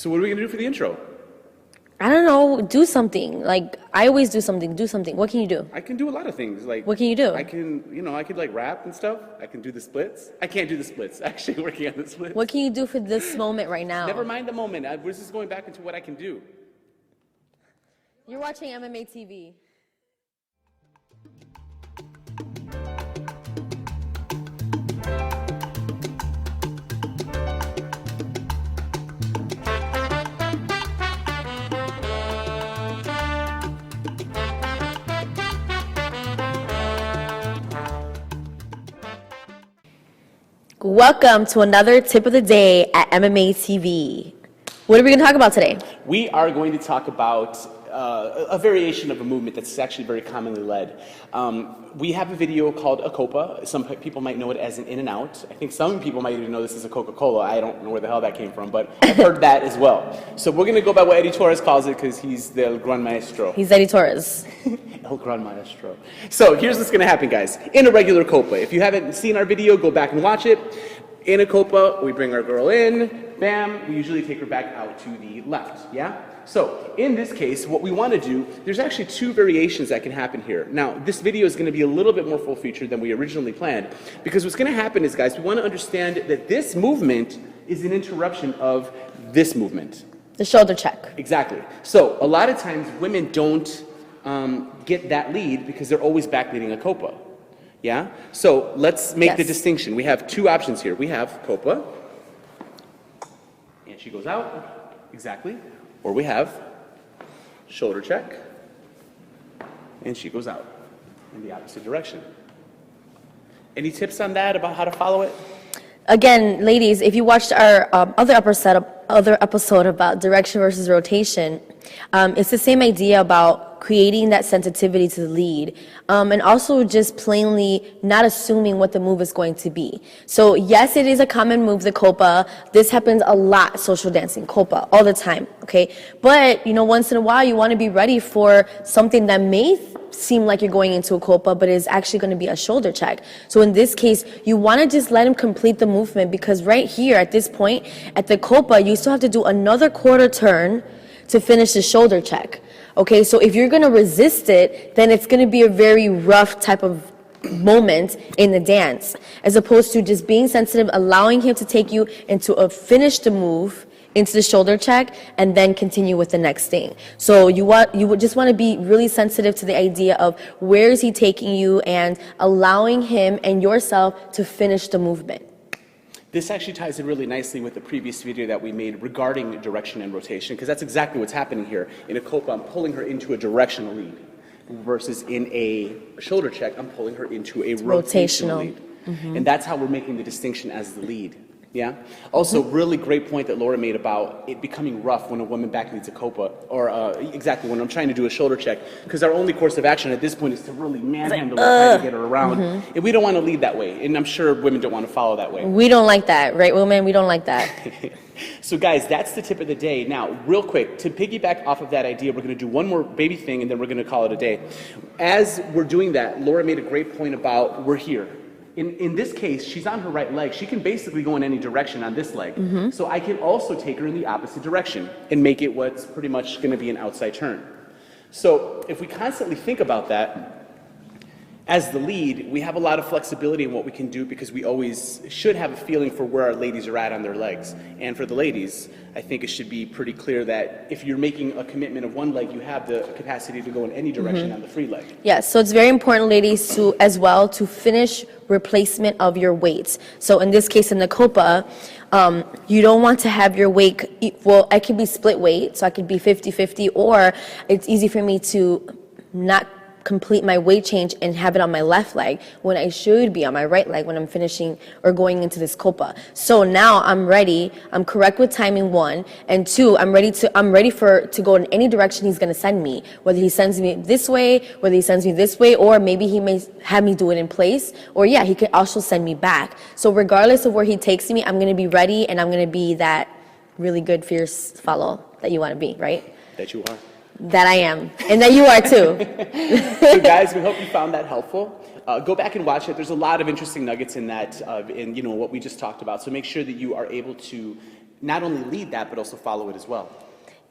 So what are we going to do for the intro? I don't know, do something. Like, I always do something. What can you do? I can do a lot of things. Like, what can you do? I could like rap and stuff. I can do the splits. I can't do the splits. Actually, working on the splits. What can you do for this moment right now? Never mind the moment. We're just going back into what I can do. You're watching MMA TV. Welcome to another tip of the day at MMA TV. What are we going to talk about today? We are going to talk about a variation of a movement that's actually very commonly led. We have a video called a Copa. Some people might know it as an in and out. I think some people might even know this as a Coca-Cola. I don't know where the hell that came from, but I've heard that as well. So we're going to go by what Eddie Torres calls it because he's the El Gran Maestro. He's Eddie Torres. El Gran Maestro. So here's what's going to happen, guys. In a regular Copa, if you haven't seen our video, go back and watch it. In a Copa, we bring our girl in, bam, we usually take her back out to the left, yeah? So, in this case, what we want to do, there's actually two variations that can happen here. Now, this video is going to be a little bit more full-featured than we originally planned, because what's going to happen is, guys, we want to understand that this movement is an interruption of this movement. The shoulder check. Exactly. So, a lot of times, women don't get that lead because they're always backleading a Copa. Yeah? So let's make the distinction. We have two options here. We have Copa, and she goes out, exactly. Or we have shoulder check, and she goes out in the opposite direction. Any tips on that about how to follow it? Again, ladies, if you watched our other episode about direction versus rotation, it's the same idea about creating that sensitivity to the lead, and also just plainly not assuming what the move is going to be. So yes, it is a common move, the Copa. This happens a lot, social dancing, Copa, all the time, okay? But, you know, once in a while, you want to be ready for something that may seem like you're going into a Copa, but is actually going to be a shoulder check. So in this case, you want to just let him complete the movement, because right here, at this point, at the Copa, you still have to do another quarter turn to finish the shoulder check. Okay, so if you're going to resist it, then it's going to be a very rough type of moment in the dance, as opposed to just being sensitive, allowing him to take you into a finish the move, into the shoulder check, and then continue with the next thing. So you would just want to be really sensitive to the idea of where is he taking you and allowing him and yourself to finish the movement. This actually ties in really nicely with the previous video that we made regarding direction and rotation, because that's exactly what's happening here. In a Copa, I'm pulling her into a directional lead, versus in a shoulder check, I'm pulling her into a rotational lead. Mm-hmm. And that's how we're making the distinction as the lead. Yeah? Also, really great point that Laura made about it becoming rough when a woman backleads a Copa, or exactly when I'm trying to do a shoulder check, because our only course of action at this point is to really manhandle her, try to get her around, and we don't want to lead that way, and I'm sure women don't want to follow that way. We don't like that, right, women? We don't like that. So guys, that's the tip of the day. Now, real quick, to piggyback off of that idea, we're going to do one more baby thing, and then we're going to call it a day. As we're doing that, Laura made a great point about we're here. In this case, she's on her right leg. She can basically go in any direction on this leg. Mm-hmm. So I can also take her in the opposite direction and make it what's pretty much going to be an outside turn. So if we constantly think about that, as the lead, we have a lot of flexibility in what we can do, because we always should have a feeling for where our ladies are at on their legs. And for the ladies, I think it should be pretty clear that if you're making a commitment of one leg, you have the capacity to go in any direction on the free leg. Yes, so it's very important, ladies, to finish replacement of your weights. So in this case, in the Copa, you don't want to have your weight, well, I could be split weight, so I could be 50-50, or it's easy for me to not complete my weight change and have it on my left leg when I should be on my right leg when I'm finishing or going into this Copa. So now I'm ready. I'm correct with timing, 1, and 2, I'm ready to go in any direction he's going to send me, whether he sends me this way, whether he sends me this way, or maybe he may have me do it in place, or yeah, he could also send me back. So regardless of where he takes me, I'm going to be ready, and I'm going to be that really good, fierce follow that you want to be, right? That you are. That I am, and that you are too. So guys, we hope you found that helpful. Go back and watch it. There's a lot of interesting nuggets in that, in what we just talked about. So make sure that you are able to not only lead that, but also follow it as well.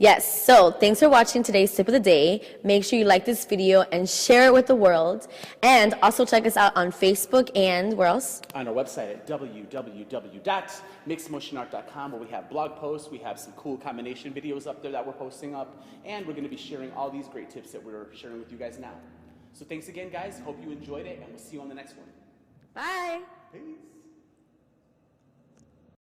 Yes, so thanks for watching today's tip of the day. Make sure you like this video and share it with the world. And also check us out on Facebook and where else? On our website at www.mixedmotionart.com, where we have blog posts, we have some cool combination videos up there that we're posting up, and we're going to be sharing all these great tips that we're sharing with you guys now. So thanks again, guys. Hope you enjoyed it, and we'll see you on the next one. Bye. Peace.